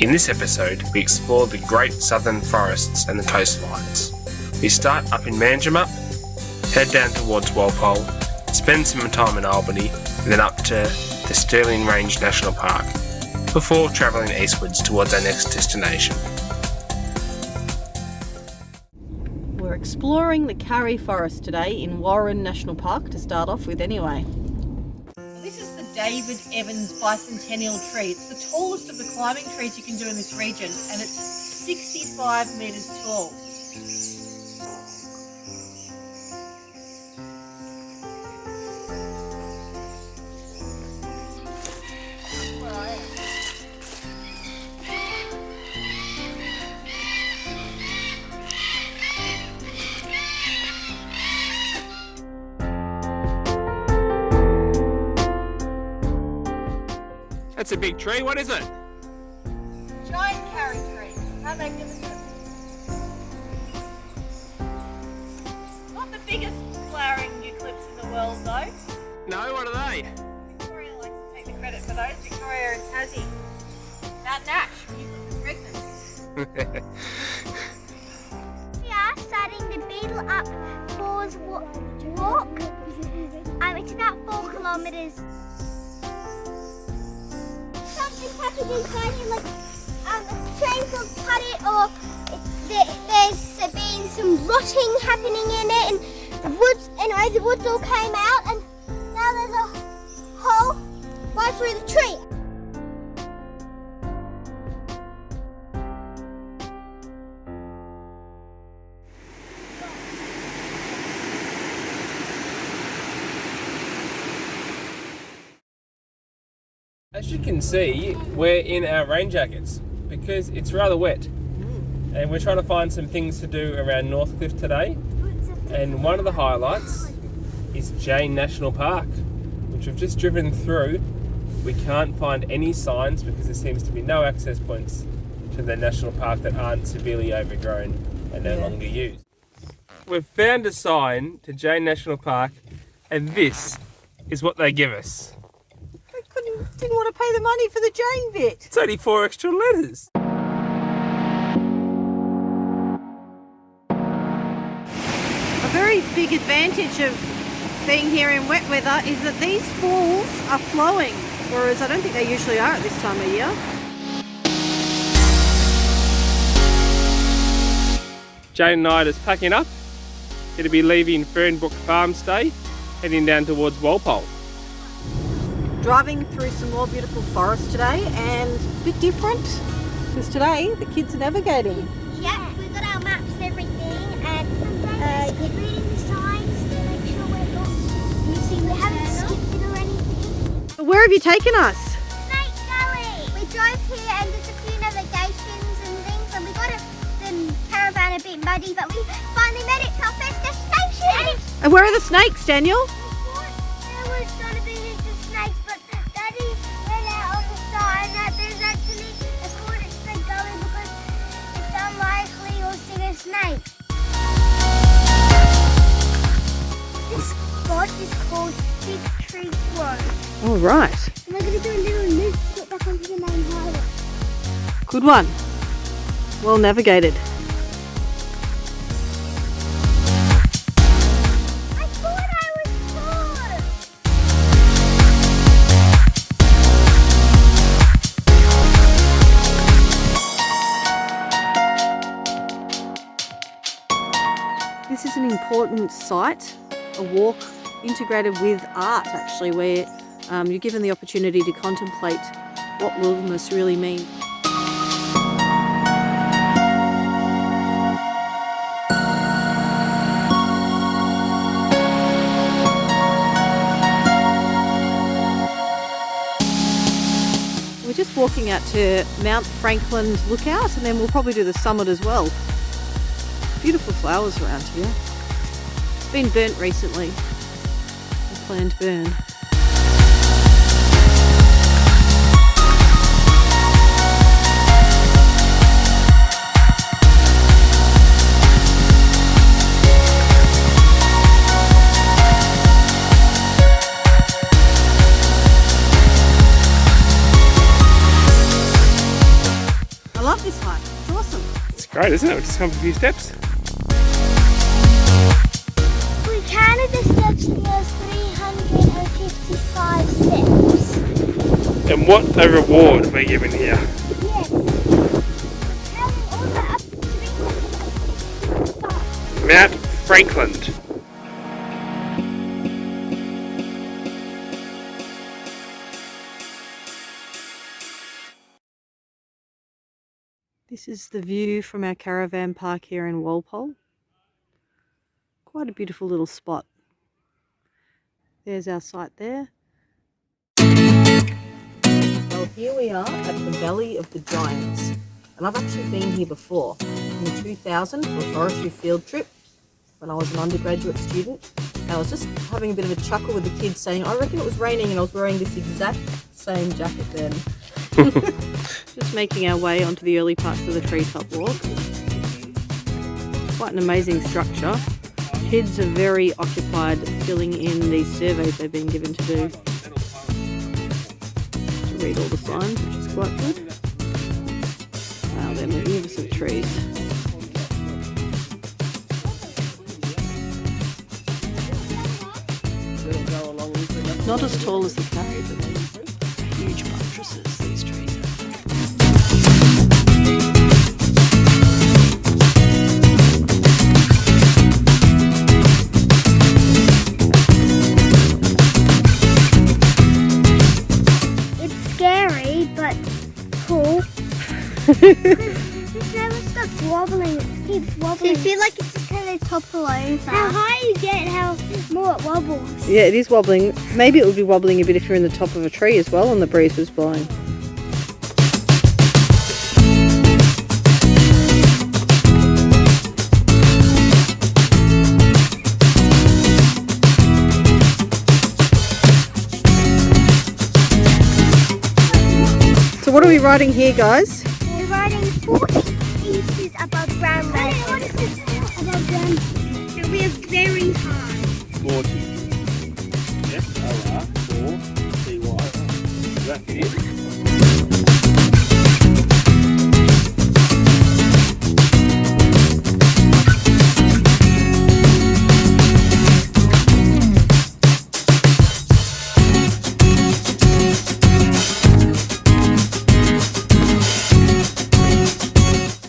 In this episode, we explore the great southern forests and the coastlines. We start up in Manjimup, head down towards Walpole, spend some time in Albany, and then up to the Stirling Range National Park, before travelling eastwards towards our next destination. We're exploring the Karris forest today in Warren National Park to start off with anyway. This is the David Evans bicentennial tree. It's the tallest of the climbing trees you can do in this region, and it's 65 metres tall. That's a big tree, what is it? Giant Karris tree. How magnificent. Not the biggest flowering eucalypts in the world though. No, what are they? Victoria likes to take the credit for those. Victoria and Tassie. Mount Nash, eucalyptus We are starting the Beetle Up Falls walk. It's about 4 kilometres. Something happened inside here, like trains will cut it, or there's been some rotting happening in it, and the woods all came out, and now there's a hole right through the tree. As you can see, we're in our rain jackets because it's rather wet, and we're trying to find some things to do around Northcliffe today, and one of the highlights is Jane National Park, which we've just driven through. We can't find any signs because there seems to be no access points to the national park that aren't severely overgrown and no longer used. We've found a sign to Jane National Park, and this is what they give us. Didn't want to pay the money for the Jane bit. It's only 4 extra letters. A very big advantage of being here in wet weather is that these falls are flowing, whereas I don't think they usually are at this time of year. Jane and I are just packing up. Going to be leaving Fernbrook Farmstay, heading down towards Walpole. Driving through some more beautiful forest today, and a bit different because today the kids are navigating. Yeah, we've got our maps and everything, and reading the signs to make sure we're not missing. We haven't skipped it or anything. Where have you taken us? Snake Gully. We drove here and there's a few navigations and things, and we got the caravan a bit muddy, but we finally made it to our first destination. And where are the snakes, Daniel? There was going to be heaps of snakes, but Daddy read out on the sign that there's actually a called it Snake Gully because it's unlikely you'll see a snake. This spot is called Big Tree Grove. All right. And we're going to do a little loop to get back onto the main highway. Good one. Well navigated. I thought I was tall. This is an important site, a walk integrated with art actually, where you're given the opportunity to contemplate what wilderness really means. We're just walking out to Mount Frankland Lookout, and then we'll probably do the summit as well. Beautiful flowers around here. It's been burnt recently. A planned burn. Great, isn't it? We've just come up a few steps. We counted the steps and there's 355 steps. And what a reward we're given here. Yes. Counting all the up to 355. Mount Franklin. This is the view from our caravan park here in Walpole. Quite a beautiful little spot. There's our site there. Well, here we are at the Valley of the Giants. And I've actually been here before, in 2000 for a forestry field trip when I was an undergraduate student. And I was just having a bit of a chuckle with the kids saying, I reckon it was raining and I was wearing this exact same jacket then. Just making our way onto the early parts of the treetop walk. Quite an amazing structure. Kids are very occupied filling in these surveys they've been given to do. To read all the signs, which is quite good. Wow, they're magnificent trees. Not as tall as the carry, but they're huge buttresses, these trees are. It's scary, but cool. This never stops wobbling, it keeps wobbling. So you feel like it's just going to topple over. How high you get, how more it wobbles. Yeah, it is wobbling. Maybe it would be wobbling a bit if you're in the top of a tree as well and the breeze was blowing. So what are we riding here, guys? We're riding 40 inches above ground level. What is it above ground? So we are very high. 40. F-O-R-4-C-Y. Does that fit in?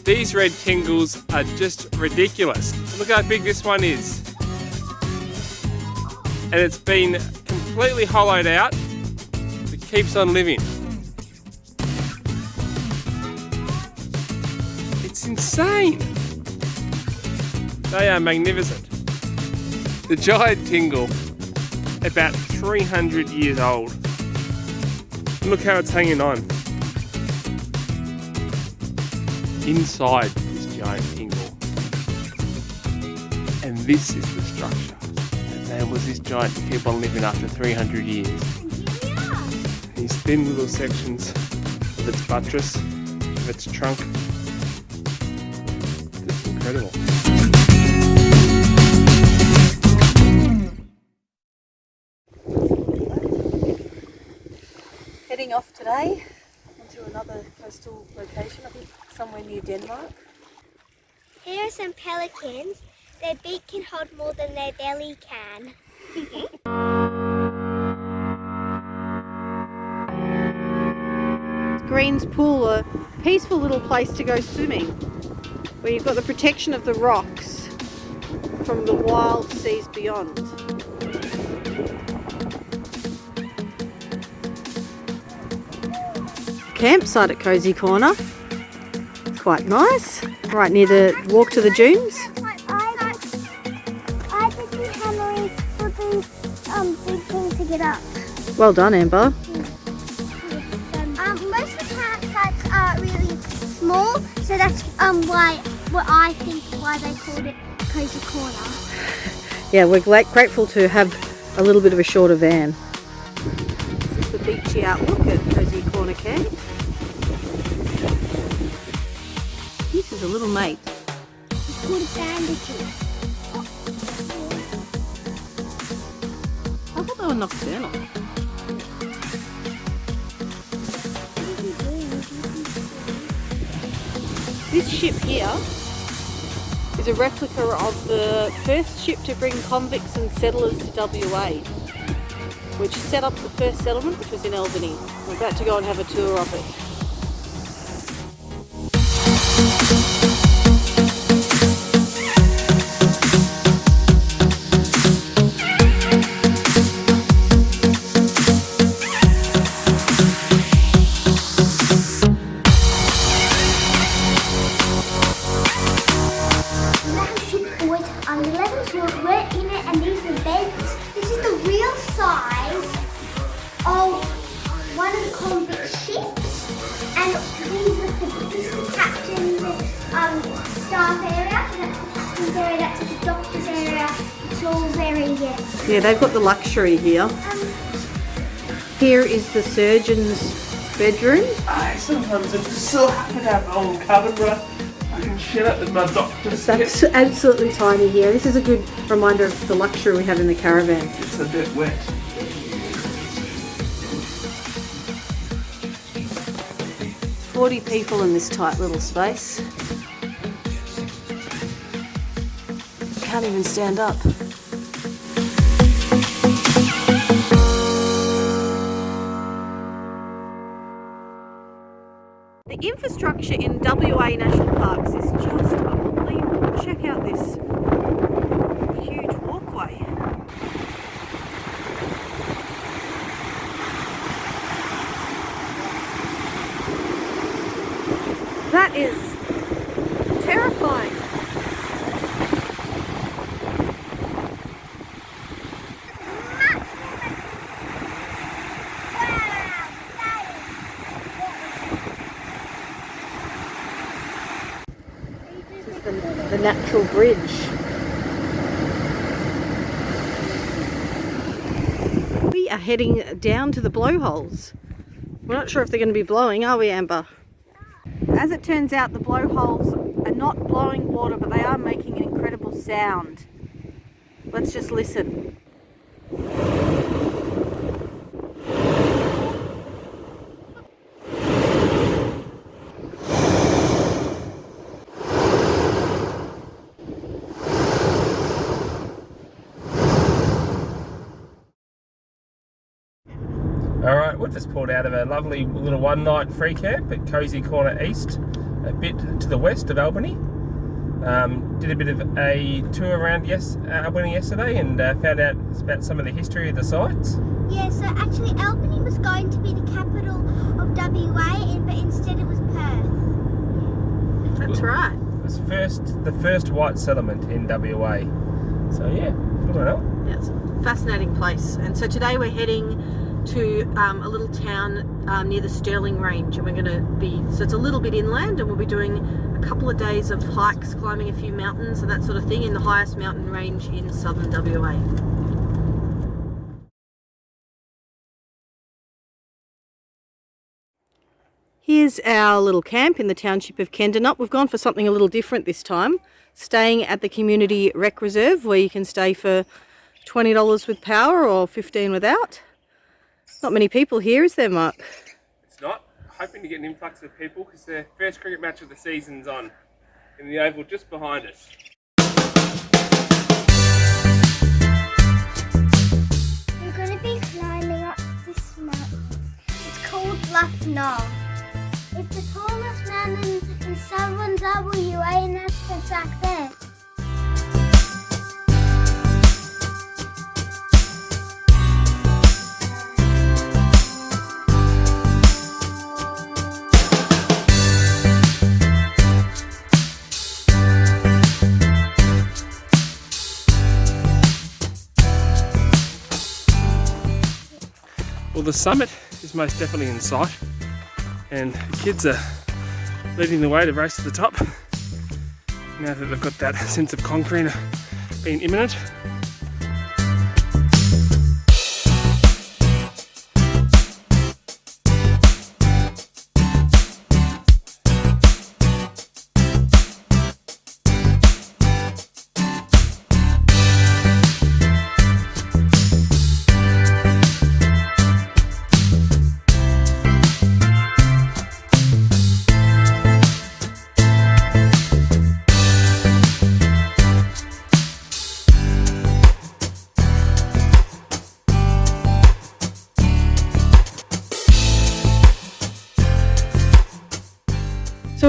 These red tingles are just ridiculous. Look how big this one is. And it's been completely hollowed out. It keeps on living. It's insane. They are magnificent. The giant tingle, about 300 years old. Look how it's hanging on. Inside this giant tingle. And this is the structure. And there was this giant to keep on living after 300 years. These thin little sections of its buttress, of its trunk. It's incredible. Heading off today onto another coastal location, I think somewhere near Denmark. Here are some pelicans. Their beak can hold more than their belly can. Green's Pool, a peaceful little place to go swimming, where you've got the protection of the rocks from the wild seas beyond. Campsite at Cozy Corner. Quite nice. Right near the walk to the dunes. I did the hammering for the big thing to get up. Well done, Amber. Most of the campsites are really small, so that's why they called it Cozy Corner. Yeah, we're grateful to have a little bit of a shorter van. This is the beachy outlook at Cozy Corner Camp. This is a little mate. It's called a bandicoot. I thought they were nocturnal. This ship here is a replica of the first ship to bring convicts and settlers to WA, which set up the first settlement, which was in Albany. We're about to go and have a tour of it. Yeah, they've got the luxury here. Here is the surgeon's bedroom. Sometimes I'm just so happy to have my own cabin where I can share it with my doctor's. That's absolutely tiny here. This is a good reminder of the luxury we have in the caravan. It's a bit wet. 40 people in this tight little space. Can't even stand up. The infrastructure in WA National Parks is just unbelievable. Check out this huge walkway. That is terrifying. The natural bridge. We are heading down to the blowholes. We're not sure if they're going to be blowing, are we, Amber? As it turns out, the blowholes are not blowing water, but they are making an incredible sound. Let's just listen. Alright, we've just pulled out of a lovely little one-night free camp at Cozy Corner East, a bit to the west of Albany. Did a bit of a tour around Albany yesterday and found out about some of the history of the sites. Yeah, so actually Albany was going to be the capital of WA, but instead it was Perth. That's right. It was the first white settlement in WA. So yeah, good on it. Yeah, it's a fascinating place. And so today we're heading to a little town near the Stirling Range, and we're going to be, so it's a little bit inland, and we'll be doing a couple of days of hikes, climbing a few mountains and that sort of thing in the highest mountain range in southern WA. Here's our little camp in the township of Kendanup. We've gone for something a little different this time, staying at the Community Rec Reserve, where you can stay for $20 with power or $15 without. Not many people here, is there, Mark? It's not. Hoping to get an influx of people because the first cricket match of the season's on in the oval just behind us. We're going to be climbing up this mountain. It's called Bluff Knoll. It's the tallest mountain in southern WA, and that's back there. Well, the summit is most definitely in sight, and the kids are leading the way to race to the top now that they've got that sense of conquering being imminent.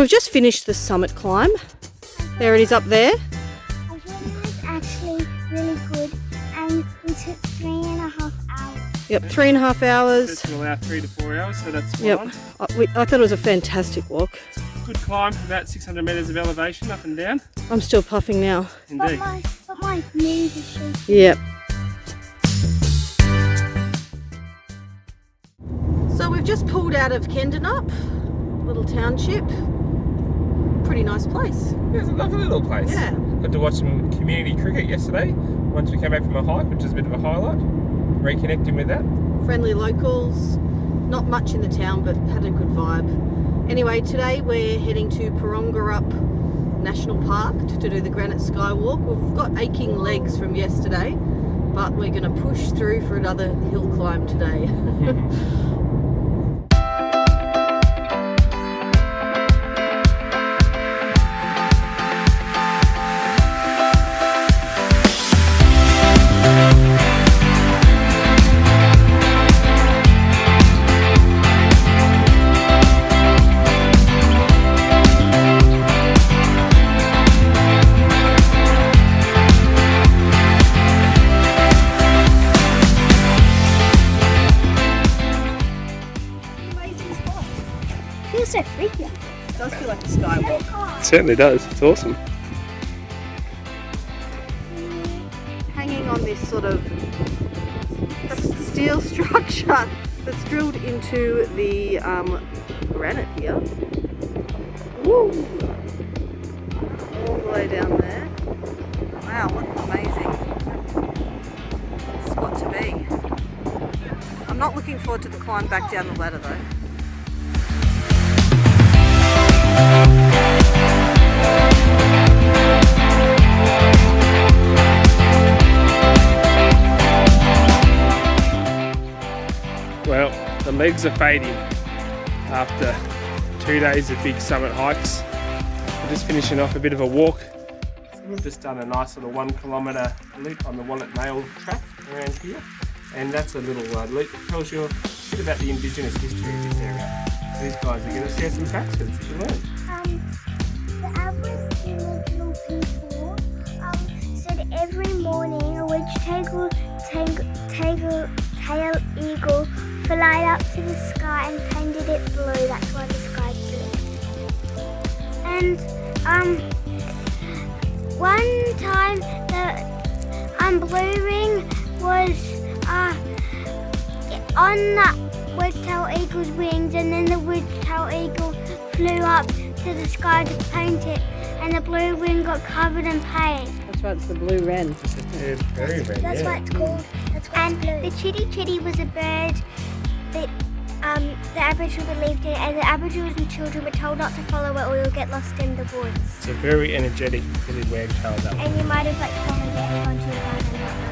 we've just finished the summit climb. There it is up there. I thought it was actually really good, and we took 3.5 hours. Yep, 3.5 hours. This will allow 3 to 4 hours, so that's spot Yep, on. I thought it was a fantastic walk. Good climb, about 600 metres of elevation up and down. I'm still puffing now. But Indeed. my knees are shaking. Yep. So we've just pulled out of Kendenup, little township. Pretty nice place. Yeah, it's a lovely little place. Yeah. Got to watch some community cricket yesterday, once we came back from a hike, which is a bit of a highlight. Reconnecting with that. Friendly locals, not much in the town, but had a good vibe. Anyway, today we're heading to Parongarup National Park to do the Granite Skywalk. We've got aching legs from yesterday, but we're going to push through for another hill climb today. Feels so freaky. It does feel like a skywalk. It certainly does, it's awesome. Hanging on this sort of steel structure that's drilled into the granite here. Woo! All the way down there. Wow, what an amazing spot to be. I'm not looking forward to the climb back down the ladder though. Well, the legs are fading after 2 days of big summit hikes. We're just finishing off a bit of a walk. We've just done a nice little 1 kilometre loop on the Wallet Knoll track around here. And that's a little loop that tells you a bit about the Indigenous history of this area. These guys are going to share some facts with us that you learned. The Aboriginal people said every morning a wedge-tailed eagle fly up to the sky and painted it blue. That's why the sky's blue. And one time the blue ring was on the wedge-tailed eagle's wings, and then the wedge-tailed eagle flew up to the sky to paint it, and the blue wing got covered in paint. That's right, it's the blue wren. It's very red, That's why it's called. That's why it's blue. The chitty chitty was a bird that the Aboriginal believed in, and the Aboriginals and children were told not to follow it or you'll get lost in the woods. It's a very energetic little wagtail, that one. And you might have followed it and gone too far and not